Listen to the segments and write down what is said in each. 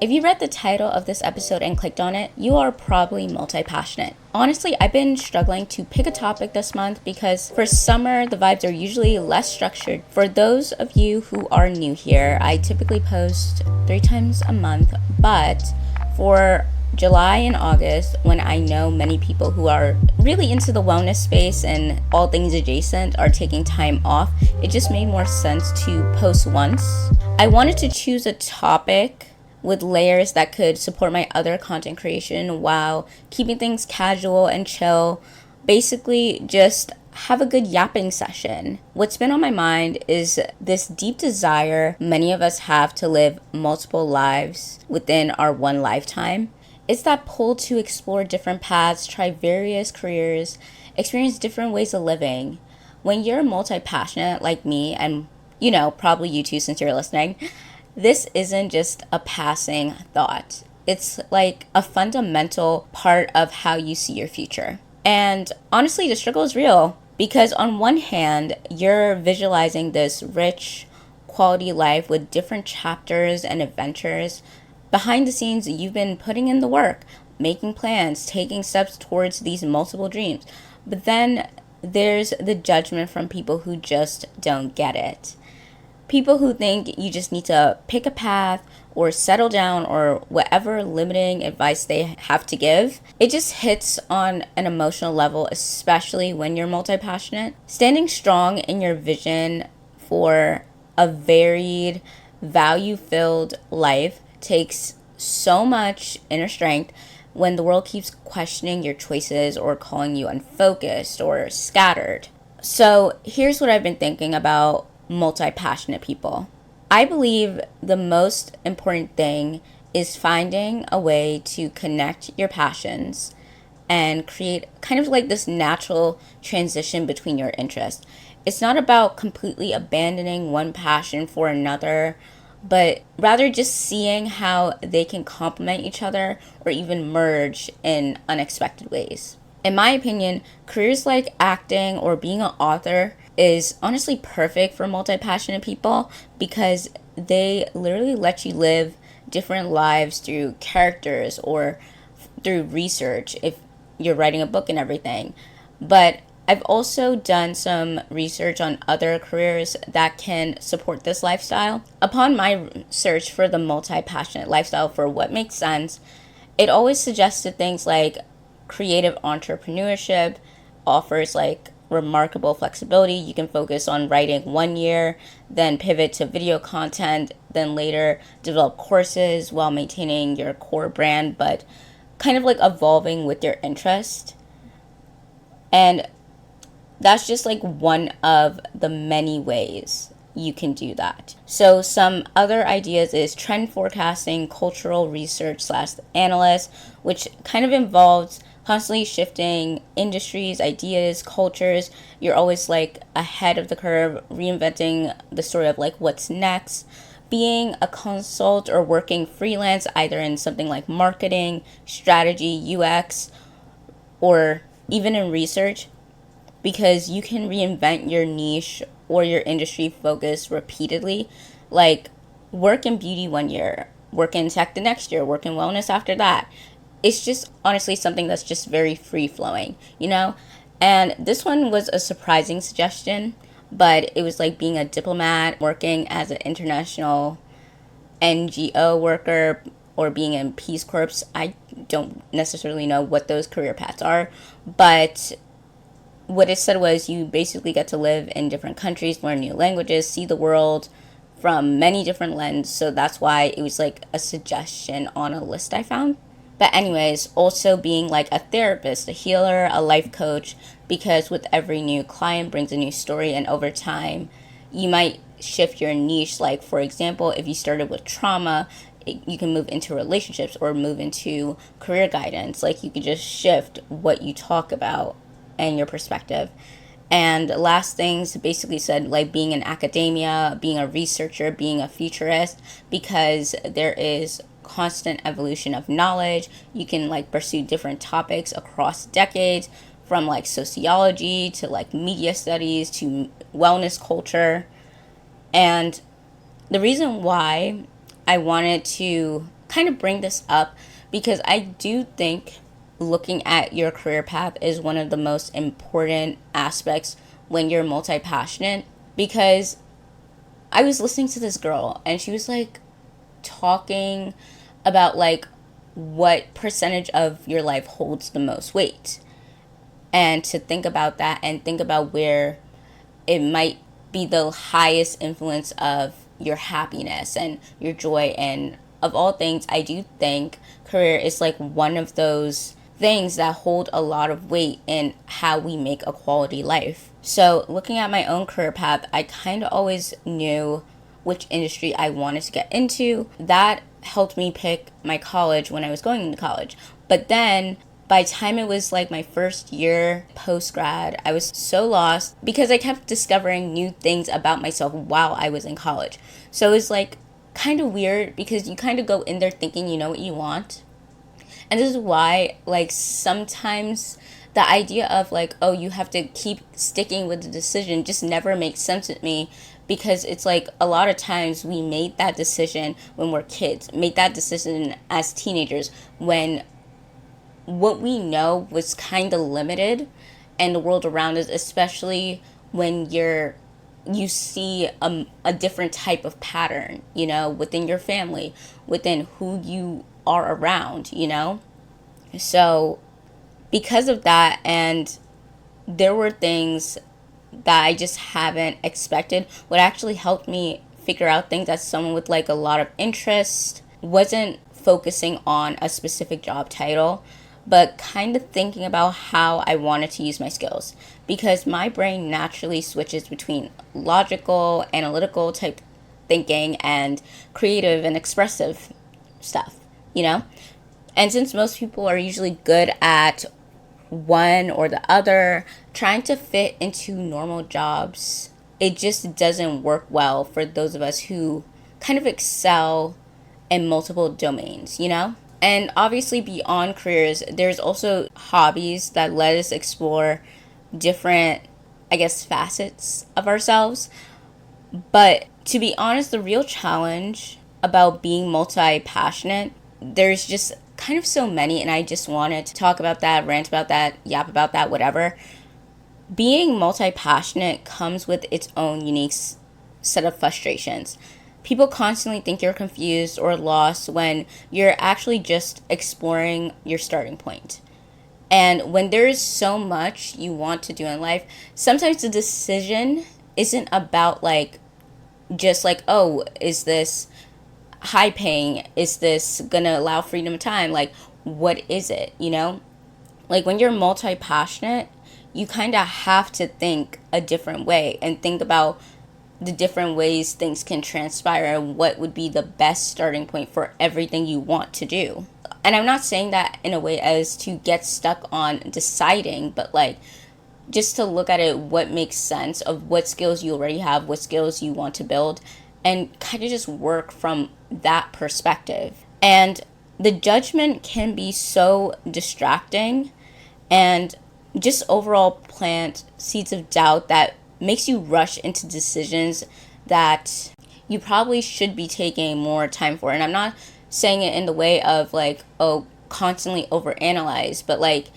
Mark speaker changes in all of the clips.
Speaker 1: If you read the title of this episode and clicked on it, you are probably multi-passionate. Honestly, I've been struggling to pick a topic this month because for summer, the vibes are usually less structured. For those of you who are new here, I typically post 3 times a month, but for July and August, when I know many people who are really into the wellness space and all things adjacent are taking time off, it just made more sense to post once. I wanted to choose a topic with layers that could support my other content creation while keeping things casual and chill. Basically, just have a good yapping session. What's been on my mind is this deep desire many of us have to live multiple lives within our one lifetime. It's that pull to explore different paths, try various careers, experience different ways of living. When you're multi-passionate like me, and probably you too since you're listening, this isn't just a passing thought. It's like a fundamental part of how you see your future. And honestly, the struggle is real because on one hand, you're visualizing this rich, quality life with different chapters and adventures. Behind the scenes, you've been putting in the work, making plans, taking steps towards these multiple dreams. But then there's the judgment from people who just don't get it. People who think you just need to pick a path or settle down or whatever limiting advice they have to give. It just hits on an emotional level, especially when you're multi-passionate. Standing strong in your vision for a varied, value-filled life takes so much inner strength when the world keeps questioning your choices or calling you unfocused or scattered. So here's what I've been thinking about multi-passionate people. I believe the most important thing is finding a way to connect your passions and create kind of like this natural transition between your interests. It's not about completely abandoning one passion for another, but rather just seeing how they can complement each other or even merge in unexpected ways. In my opinion, careers like acting or being an author is honestly perfect for multi-passionate people because they literally let you live different lives through characters or through research if you're writing a book and everything. But I've also done some research on other careers that can support this lifestyle. Upon my search for the multi-passionate lifestyle for what makes sense, it always suggested things like creative entrepreneurship offers like remarkable flexibility. You can focus on writing 1 year, then pivot to video content, then later develop courses while maintaining your core brand, but kind of like evolving with your interest. And that's just like one of the many ways you can do that. So some other ideas is trend forecasting, cultural research / analyst, which kind of involves constantly shifting industries, ideas, cultures. You're always like ahead of the curve, reinventing the story of like what's next. Being a consult or working freelance, either in something like marketing, strategy, UX, or even in research, because you can reinvent your niche or your industry focus repeatedly. Like work in beauty 1 year, work in tech the next year, work in wellness after that. It's just honestly something that's just very free flowing, And this one was a surprising suggestion, but it was like being a diplomat, working as an international NGO worker, or being in Peace Corps. I don't necessarily know what those career paths are, but what it said was you basically get to live in different countries, learn new languages, see the world from many different lenses. So that's why it was like a suggestion on a list I found. But anyways, also being like a therapist, a healer, a life coach, because with every new client brings a new story, and over time, you might shift your niche. Like, for example, if you started with trauma, you can move into relationships or move into career guidance. Like, you can just shift what you talk about and your perspective. And last things basically said like being in academia, being a researcher, being a futurist, because there is constant evolution of knowledge. You can like pursue different topics across decades, from like sociology to like media studies to wellness culture. And the reason why I wanted to kind of bring this up because I do think looking at your career path is one of the most important aspects when you're multi-passionate, because I was listening to this girl and she was like talking about like what percentage of your life holds the most weight, and to think about that and think about where it might be the highest influence of your happiness and your joy. And of all things, I do think career is like one of those things that hold a lot of weight in how we make a quality life. So looking at my own career path, I kind of always knew which industry I wanted to get into. That helped me pick my college when I was going into college. But then by the time it was like my first year post grad, I was so lost because I kept discovering new things about myself while I was in college. So it was like kind of weird because you kind of go in there thinking you know what you want. And this is why like sometimes the idea of like, oh, you have to keep sticking with the decision just never makes sense to me, because it's like a lot of times we made that decision when we're kids, made that decision as teenagers when what we know was kind of limited and the world around us, especially when you see a different type of pattern, you know, within your family, within who you are around, you know. So because of that, and there were things that I just haven't expected, what actually helped me figure out things as someone with like a lot of interest wasn't focusing on a specific job title, but kind of thinking about how I wanted to use my skills, because my brain naturally switches between logical, analytical type thinking and creative and expressive stuff, you know? And since most people are usually good at one or the other, trying to fit into normal jobs, it just doesn't work well for those of us who kind of excel in multiple domains, you know? And obviously beyond careers, there's also hobbies that let us explore different, I guess, facets of ourselves. But to be honest, the real challenge about being multi-passionate, there's just kind of so many, and I just wanted to talk about that, rant about that, yap about that, whatever. Being multi-passionate comes with its own unique set of frustrations. People constantly think you're confused or lost when you're actually just exploring your starting point. And when there is so much you want to do in life, sometimes the decision isn't about like, just like, oh, is this high paying? Is this gonna allow freedom of time? Like, what is it, you know? Like when you're multi-passionate, you kind of have to think a different way and think about the different ways things can transpire and what would be the best starting point for everything you want to do. And I'm not saying that in a way as to get stuck on deciding, but like just to look at it, what makes sense of what skills you already have, what skills you want to build, and kind of just work from that perspective. And the judgment can be so distracting and just overall plant seeds of doubt that makes you rush into decisions that you probably should be taking more time for. And I'm not saying it in the way of like, oh, constantly overanalyze, but like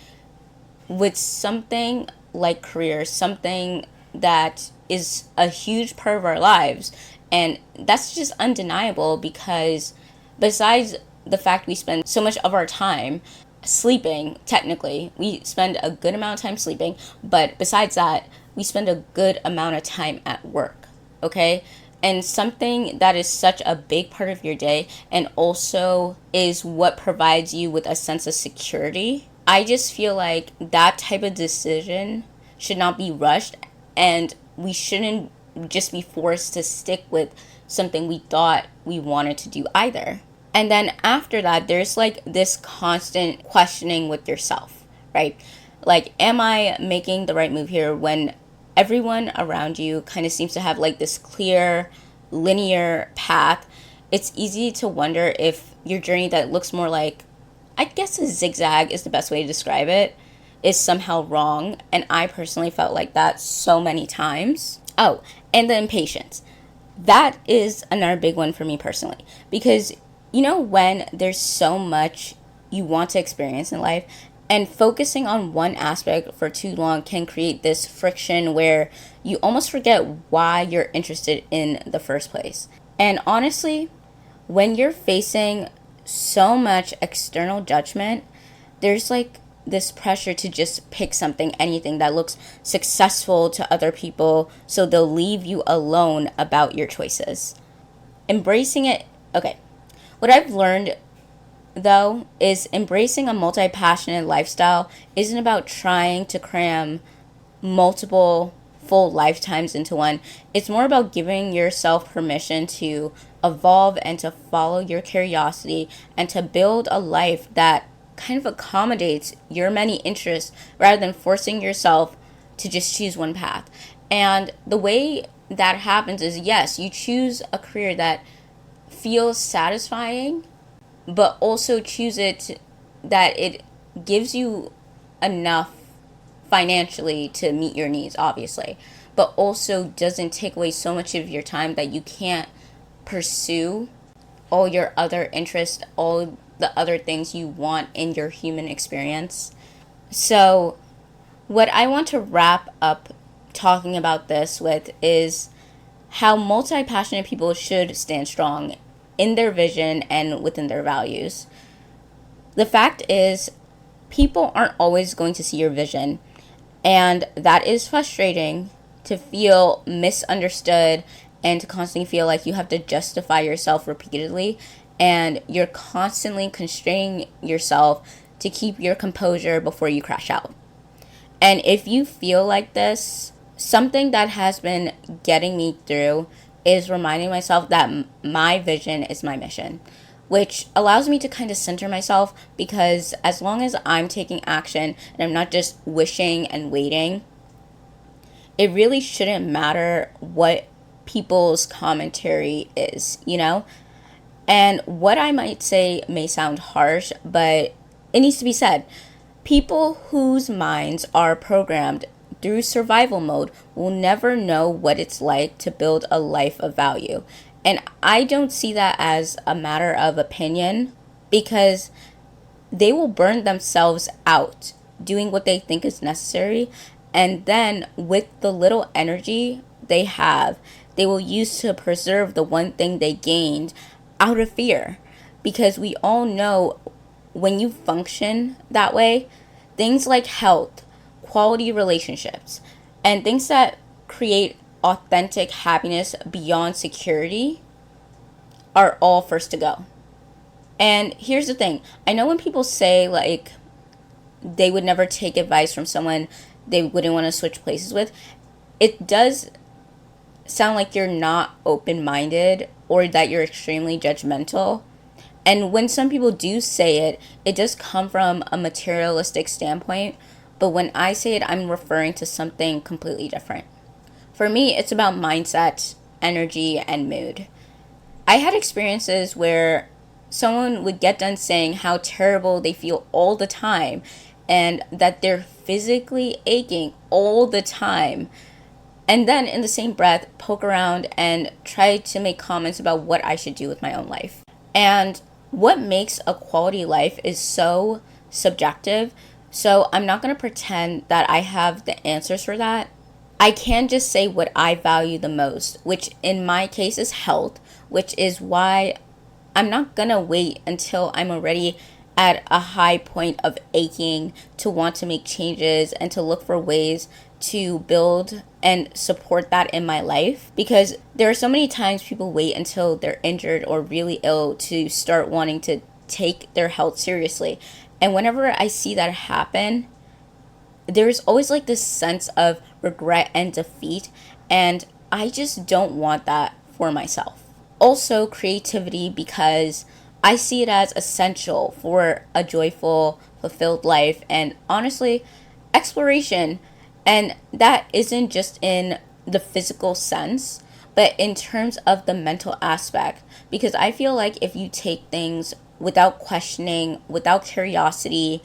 Speaker 1: with something like career, something that is a huge part of our lives. And that's just undeniable, because besides the fact we spend so much of our time sleeping, technically, we spend a good amount of time sleeping, but besides that, we spend a good amount of time at work, okay? And something that is such a big part of your day and also is what provides you with a sense of security, I just feel like that type of decision should not be rushed, and we shouldn't just be forced to stick with something we thought we wanted to do either. And then after that, there's like this constant questioning with yourself, right? Like, am I making the right move here when everyone around you kind of seems to have like this clear, linear path? It's easy to wonder if your journey that looks more like, I guess a zigzag is the best way to describe it, is somehow wrong. And I personally felt like that so many times. Oh, and the impatience. That is another big one for me personally, because You know, when there's so much you want to experience in life, and focusing on one aspect for too long can create this friction where you almost forget why you're interested in the first place. And honestly, when you're facing so much external judgment, there's like this pressure to just pick something, anything that looks successful to other people, so they'll leave you alone about your choices. Embracing it, okay. What I've learned though is embracing a multi-passionate lifestyle isn't about trying to cram multiple full lifetimes into one. It's more about giving yourself permission to evolve and to follow your curiosity and to build a life that kind of accommodates your many interests rather than forcing yourself to just choose one path. And the way that happens is, yes, you choose a career that feels satisfying, but also choose it that it gives you enough financially to meet your needs, obviously, but also doesn't take away so much of your time that you can't pursue all your other interests, all the other things you want in your human experience. So, what I want to wrap up talking about this with is how multi-passionate people should stand strong in their vision and within their values. The fact is, people aren't always going to see your vision, and that is frustrating to feel misunderstood and to constantly feel like you have to justify yourself repeatedly, and you're constantly constraining yourself to keep your composure before you crash out. And if you feel like this, something that has been getting me through is reminding myself that my vision is my mission, which allows me to kind of center myself, because as long as I'm taking action and I'm not just wishing and waiting, it really shouldn't matter what people's commentary is, you know? And what I might say may sound harsh, but it needs to be said. People whose minds are programmed through survival mode will never know what it's like to build a life of value. And I don't see that as a matter of opinion, because they will burn themselves out doing what they think is necessary. And then with the little energy they have, they will use to preserve the one thing they gained out of fear. Because we all know when you function that way, things like health, quality relationships, and things that create authentic happiness beyond security are all first to go. And here's the thing. I know when people say like they would never take advice from someone they wouldn't want to switch places with, it does sound like you're not open-minded or that you're extremely judgmental. And when some people do say it, it does come from a materialistic standpoint. But when I say it, I'm referring to something completely different. For me, it's about mindset, energy, and mood. I had experiences where someone would get done saying how terrible they feel all the time and that they're physically aching all the time, and then in the same breath poke around and try to make comments about what I should do with my own life. And what makes a quality life is so subjective, so I'm not going to pretend that I have the answers for that. I can just say what I value the most, which in my case is health, which is why I'm not going to wait until I'm already at a high point of aching to want to make changes and to look for ways to build and support that in my life. Because there are so many times people wait until they're injured or really ill to start wanting to take their health seriously. And whenever I see that happen, there's always like this sense of regret and defeat, and I just don't want that for myself. Also, creativity, because I see it as essential for a joyful, fulfilled life, and honestly, exploration. And that isn't just in the physical sense, but in terms of the mental aspect. Because I feel like if you take things without questioning, without curiosity,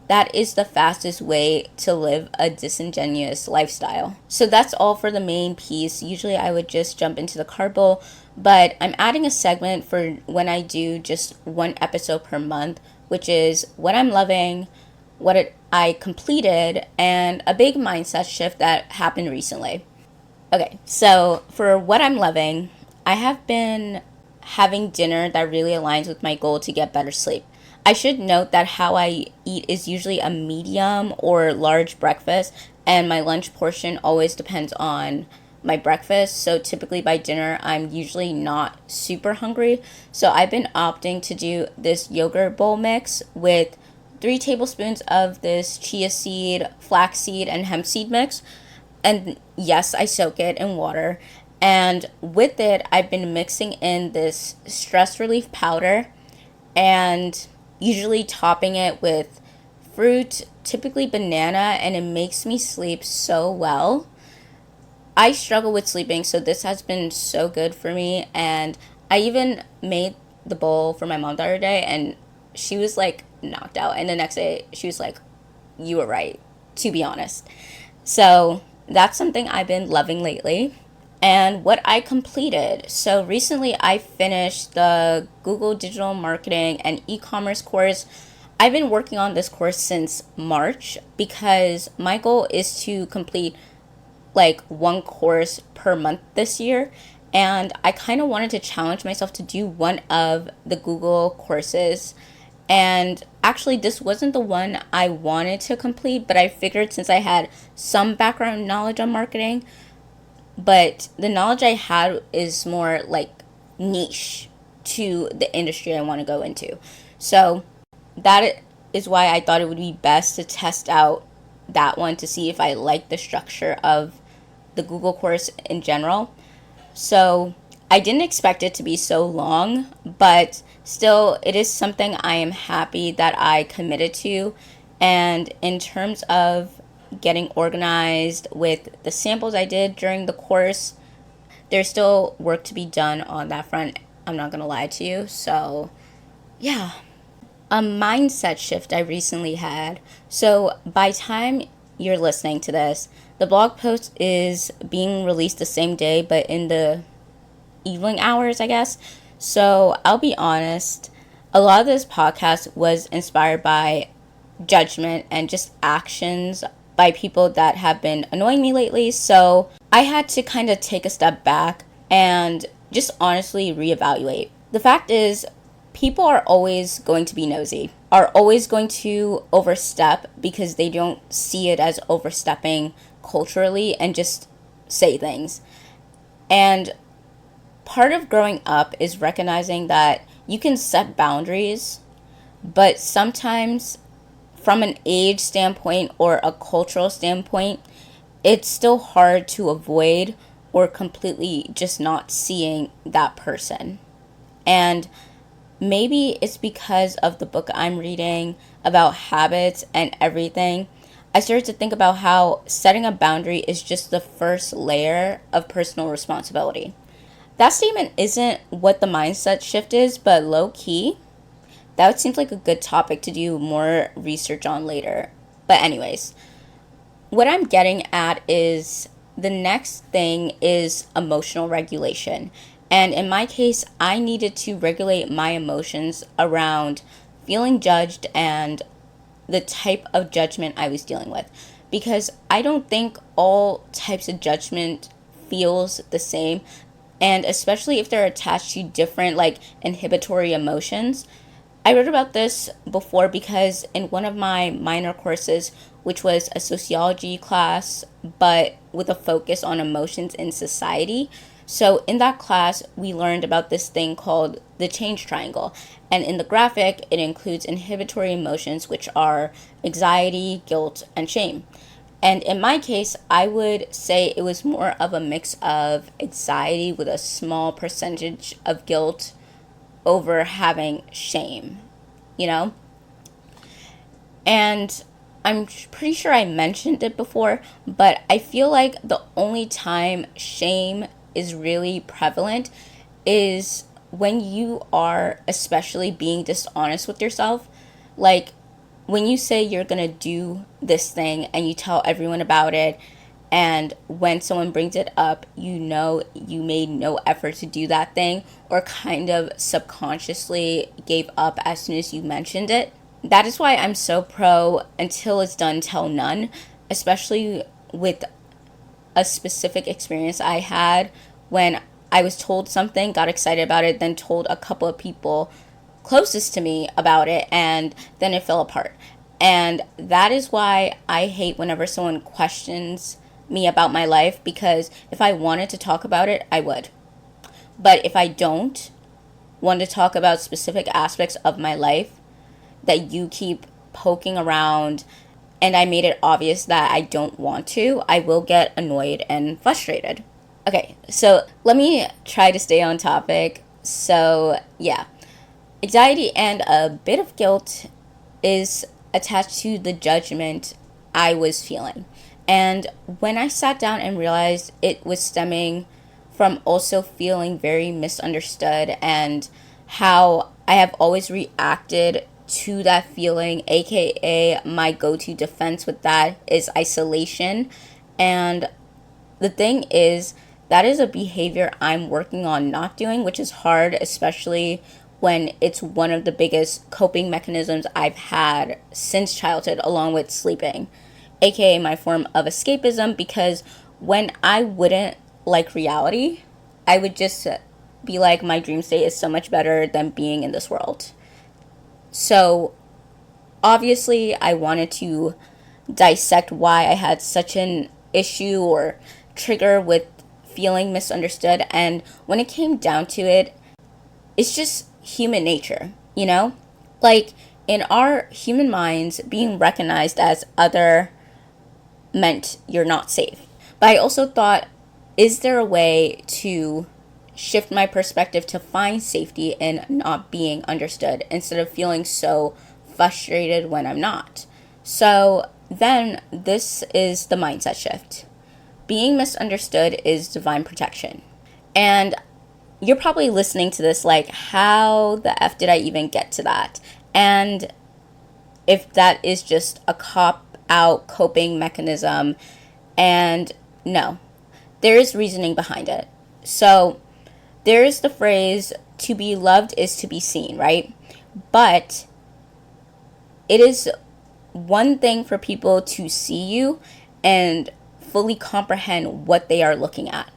Speaker 1: that is the fastest way to live a disingenuous lifestyle. So that's all for the main piece. Usually I would just jump into the card bowl, But I'm adding a segment for when I do just one episode per month, which is what I'm loving, I completed, and a big mindset shift that happened recently. Okay, so for what I'm loving, I have been having dinner that really aligns with my goal to get better sleep. I should note that how I eat is usually a medium or large breakfast, and my lunch portion always depends on my breakfast. So typically by dinner, I'm usually not super hungry. So I've been opting to do this yogurt bowl mix with 3 tablespoons of this chia seed, flaxseed, and hemp seed mix. And yes, I soak it in water. And with it, I've been mixing in this stress relief powder and usually topping it with fruit, typically banana, and it makes me sleep so well. I struggle with sleeping, so this has been so good for me. And I even made the bowl for my mom the other day, and she was like knocked out. And the next day, she was like, "You were right, to be honest." So that's something I've been loving lately. And what I completed. So recently I finished the Google Digital Marketing and e-commerce course. I've been working on this course since March because my goal is to complete like one course per month this year. And I kind of wanted to challenge myself to do one of the Google courses. And actually, this wasn't the one I wanted to complete, but I figured since I had some background knowledge on marketing, but the knowledge I had is more like niche to the industry I want to go into. So that is why I thought it would be best to test out that one to see if I like the structure of the Google course in general. So I didn't expect it to be so long, but still, it is something I am happy that I committed to. And in terms of getting organized with the samples I did during the course, there's still work to be done on that front. I'm not going to lie to you. So, yeah. A mindset shift I recently had. So, by time you're listening to this, the blog post is being released the same day, but in the evening hours, I guess. So I'll be honest, a lot of this podcast was inspired by judgment and just actions by people that have been annoying me lately. So I had to kind of take a step back and just honestly reevaluate. The fact is, people are always going to be nosy, are always going to overstep because they don't see it as overstepping culturally and just say things. And part of growing up is recognizing that you can set boundaries, but sometimes from an age standpoint or a cultural standpoint, it's still hard to avoid or completely just not seeing that person. And maybe it's because of the book I'm reading about habits and everything. I started to think about how setting a boundary is just the first layer of personal responsibility. That statement isn't what the mindset shift is, but low key, that seems like a good topic to do more research on later. But anyways, what I'm getting at is the next thing is emotional regulation. And in my case, I needed to regulate my emotions around feeling judged and the type of judgment I was dealing with. Because I don't think all types of judgment feels the same. And especially if they're attached to different like inhibitory emotions. I wrote about this before because in one of my minor courses, which was a sociology class, but with a focus on emotions in society. So in that class, we learned about this thing called the change triangle. And in the graphic, it includes inhibitory emotions, which are anxiety, guilt, and shame. And in my case, I would say it was more of a mix of anxiety with a small percentage of guilt over having shame, you know? And I'm pretty sure I mentioned it before, but I feel like the only time shame is really prevalent is when you are especially being dishonest with yourself. Like when you say you're gonna do this thing and you tell everyone about it And when someone brings it up, you know you made no effort to do that thing, or kind of subconsciously gave up as soon as you mentioned it. That is why I'm so pro until it's done, tell none, especially with a specific experience I had when I was told something, got excited about it, then told a couple of people closest to me about it, and then it fell apart. And that is why I hate whenever someone questions me about my life, because if I wanted to talk about it, I would. But if I don't want to talk about specific aspects of my life that you keep poking around, and I made it obvious that I don't want to, I will get annoyed and frustrated. Okay, so let me try to stay on topic. So, yeah, anxiety and a bit of guilt is attached to the judgment I was feeling. And when I sat down and realized it was stemming from also feeling very misunderstood, and how I have always reacted to that feeling, aka my go-to defense with that is isolation. And the thing is, that is a behavior I'm working on not doing, which is hard, especially when it's one of the biggest coping mechanisms I've had since childhood, along with sleeping, aka my form of escapism. Because when I wouldn't like reality, I would just be like, my dream state is so much better than being in this world. So obviously I wanted to dissect why I had such an issue or trigger with feeling misunderstood. And when it came down to it, it's just human nature, you know? Like, in our human minds, being recognized as other meant you're not safe. But I also thought, is there a way to shift my perspective to find safety in not being understood, instead of feeling so frustrated when I'm not? So then this is the mindset shift. Being misunderstood is divine protection. And you're probably listening to this like, how the F did I even get to that? And if that is just a cop-out coping mechanism, and no, there is reasoning behind it. So there is the phrase, to be loved is to be seen, right? But it is one thing for people to see you and fully comprehend what they are looking at.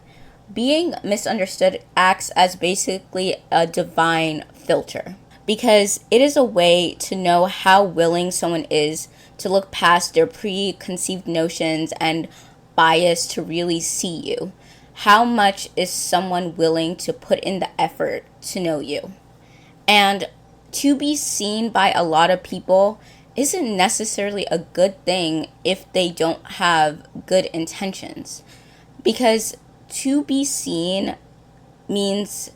Speaker 1: Being misunderstood acts as basically a divine filter, because it is a way to know how willing someone is to look past their preconceived notions and bias to really see you. How much is someone willing to put in the effort to know you? And to be seen by a lot of people isn't necessarily a good thing if they don't have good intentions. Because to be seen means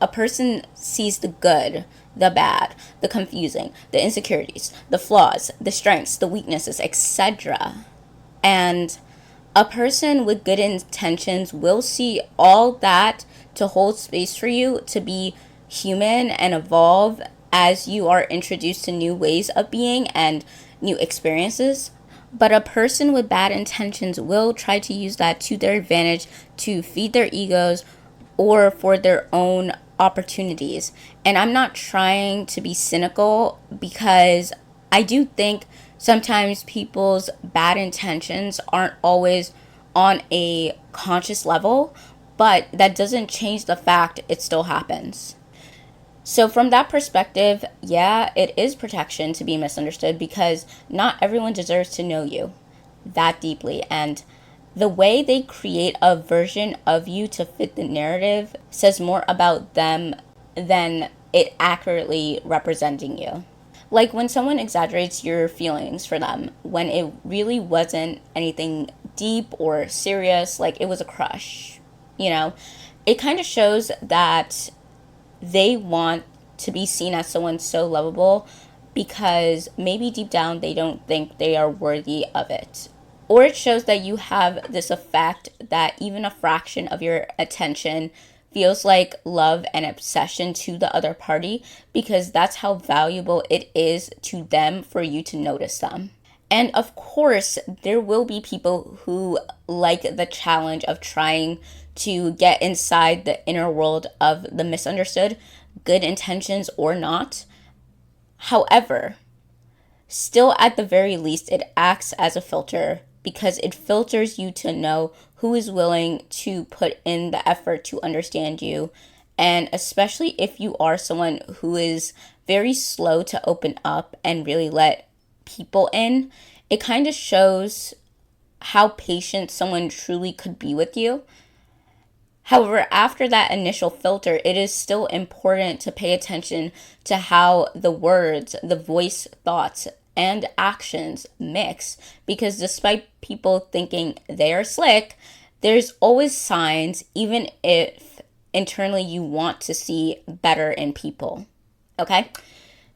Speaker 1: a person sees the good, the bad, the confusing, the insecurities, the flaws, the strengths, the weaknesses, etc. And a person with good intentions will see all that to hold space for you to be human and evolve as you are introduced to new ways of being and new experiences. But a person with bad intentions will try to use that to their advantage to feed their egos or for their own opportunities. And I'm not trying to be cynical, because I do think sometimes people's bad intentions aren't always on a conscious level, but that doesn't change the fact it still happens. So from that perspective, yeah, it is protection to be misunderstood, because not everyone deserves to know you that deeply. And the way they create a version of you to fit the narrative says more about them than it accurately representing you. Like when someone exaggerates your feelings for them when it really wasn't anything deep or serious, like it was a crush, you know, it kind of shows that they want to be seen as someone so lovable, because maybe deep down they don't think they are worthy of it. Or it shows that you have this effect that even a fraction of your attention feels like love and obsession to the other party, because that's how valuable it is to them for you to notice them. And of course, there will be people who like the challenge of trying to get inside the inner world of the misunderstood, good intentions or not. However, still at the very least, it acts as a filter because it filters you to know who is willing to put in the effort to understand you. And especially if you are someone who is very slow to open up and really let people in, it kind of shows how patient someone truly could be with you. However, after that initial filter, it is still important to pay attention to how the words, the voice, thoughts, and actions mix. Because despite people thinking they are slick, there's always signs, even if internally you want to see better in people. Okay?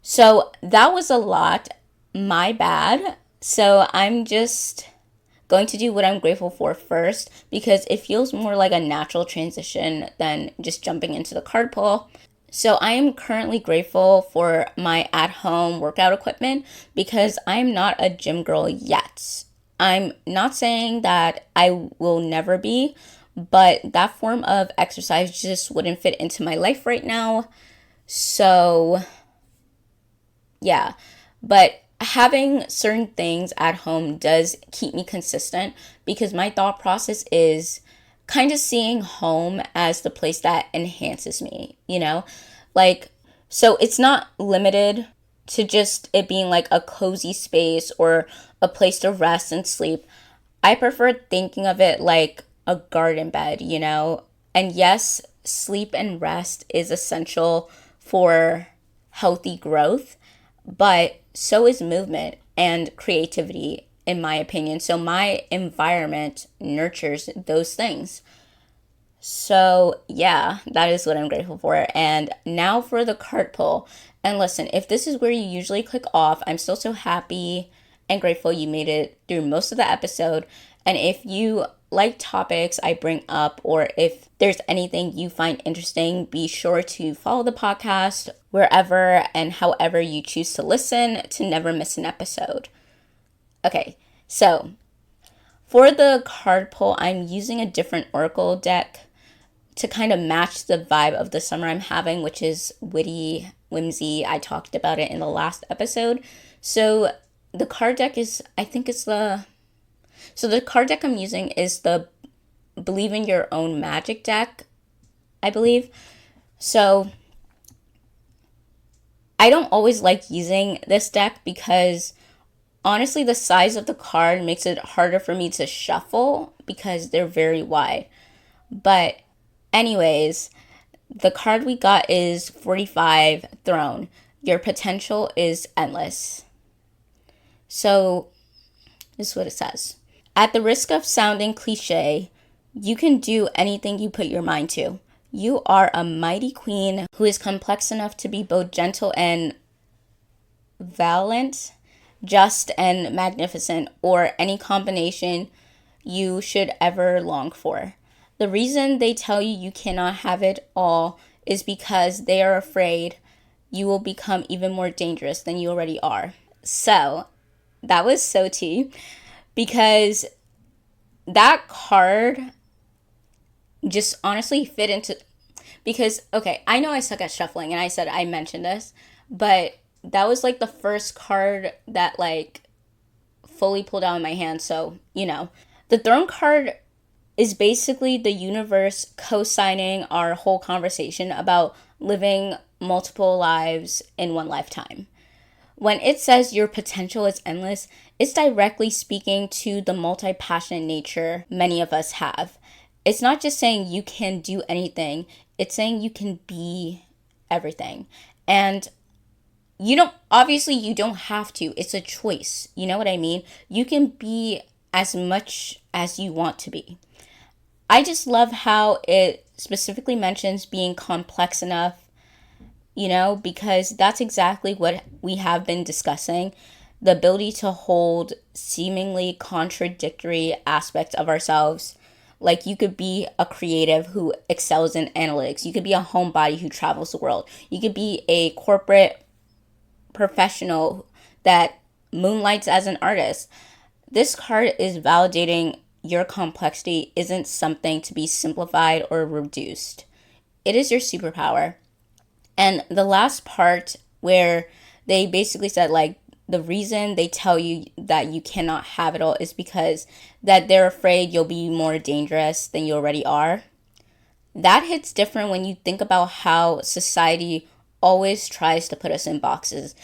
Speaker 1: So that was a lot. My bad. So I'm just going to do what I'm grateful for first because it feels more like a natural transition than just jumping into the card pull. So I am currently grateful for my at-home workout equipment because I'm not a gym girl yet. I'm not saying that I will never be, but that form of exercise just wouldn't fit into my life right now. So yeah, but having certain things at home does keep me consistent because my thought process is kind of seeing home as the place that enhances me, you know? Like, so it's not limited to just it being like a cozy space or a place to rest and sleep. I prefer thinking of it like a garden bed, you know? And yes, sleep and rest is essential for healthy growth, but so is movement and creativity, in my opinion. So my environment nurtures those things. So yeah, that is what I'm grateful for. And now for the card pull. And listen, if this is where you usually click off, I'm still so happy and grateful you made it through most of the episode. And if you like topics I bring up, or if there's anything you find interesting, be sure to follow the podcast wherever and however you choose to listen to never miss an episode. Okay, so for the card pull, I'm using a different Oracle deck to kind of match the vibe of the summer I'm having, which is witty, whimsy. I talked about it in the last episode. So the card deck is, I think it's the card deck I'm using is the Believe in Your Own Magic deck, I believe. So I don't always like using this deck because honestly the size of the card makes it harder for me to shuffle because they're very wide. But anyways, the card we got is 45 Throne. Your potential is endless. So this is what it says. At the risk of sounding cliche, you can do anything you put your mind to. You are a mighty queen who is complex enough to be both gentle and valiant, just and magnificent, or any combination you should ever long for. The reason they tell you cannot have it all is because they are afraid you will become even more dangerous than you already are. So, that was so tea. Because that card just honestly fit into, because, okay, I know I suck at shuffling and I said I mentioned this, but that was like the first card that like fully pulled out in my hand. So, you know, the Throne card is basically the universe co-signing our whole conversation about living multiple lives in one lifetime. When it says your potential is endless, it's directly speaking to the multi-passionate nature many of us have. It's not just saying you can do anything, it's saying you can be everything. And obviously you don't have to. It's a choice. You know what I mean? You can be as much as you want to be. I just love how it specifically mentions being complex enough, you know, because that's exactly what we have been discussing. The ability to hold seemingly contradictory aspects of ourselves. Like you could be a creative who excels in analytics. You could be a homebody who travels the world. You could be a corporate professional that moonlights as an artist. This card is validating your complexity isn't something to be simplified or reduced. It is your superpower. And the last part where they basically said, like, the reason they tell you that you cannot have it all is because that they're afraid you'll be more dangerous than you already are. That hits different when you think about how society always tries to put us in boxes.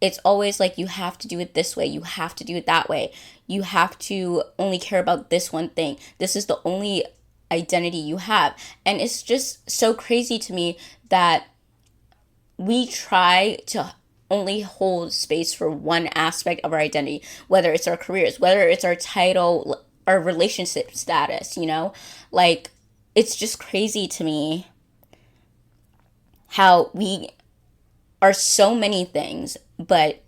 Speaker 1: It's always like, you have to do it this way, you have to do it that way, you have to only care about this one thing, this is the only identity you have. And it's just so crazy to me that we try to only hold space for one aspect of our identity, whether it's our careers, whether it's our title, our relationship status, like, it's just crazy to me how we are so many things, but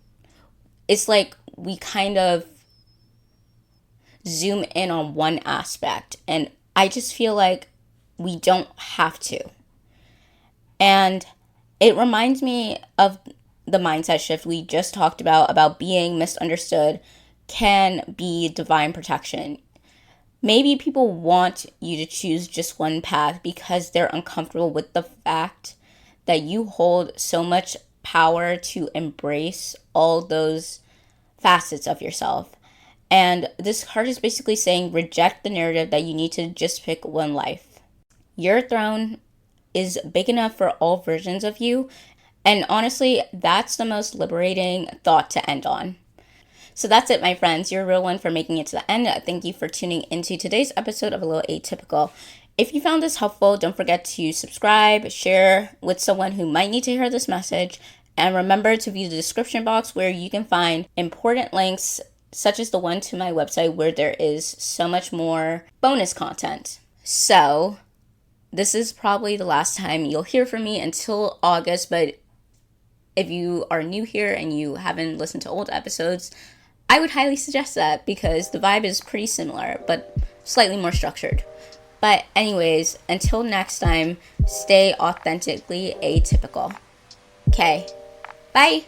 Speaker 1: it's like we kind of zoom in on one aspect, and I just feel like we don't have to. And it reminds me of the mindset shift we just talked about being misunderstood can be divine protection. Maybe people want you to choose just one path because they're uncomfortable with the fact that you hold so much power to embrace all those facets of yourself. And this card is basically saying, reject the narrative that you need to just pick one life. Your throne is big enough for all versions of you. And honestly, that's the most liberating thought to end on. So that's it, my friends. You're a real one for making it to the end. Thank you for tuning into today's episode of A Little Atypical. If you found this helpful, don't forget to subscribe, share with someone who might need to hear this message, and remember to view the description box where you can find important links, such as the one to my website where there is so much more bonus content. So this is probably the last time you'll hear from me until August, but if you are new here and you haven't listened to old episodes, I would highly suggest that because the vibe is pretty similar, but slightly more structured. But anyways, until next time, stay authentically atypical. Okay, bye!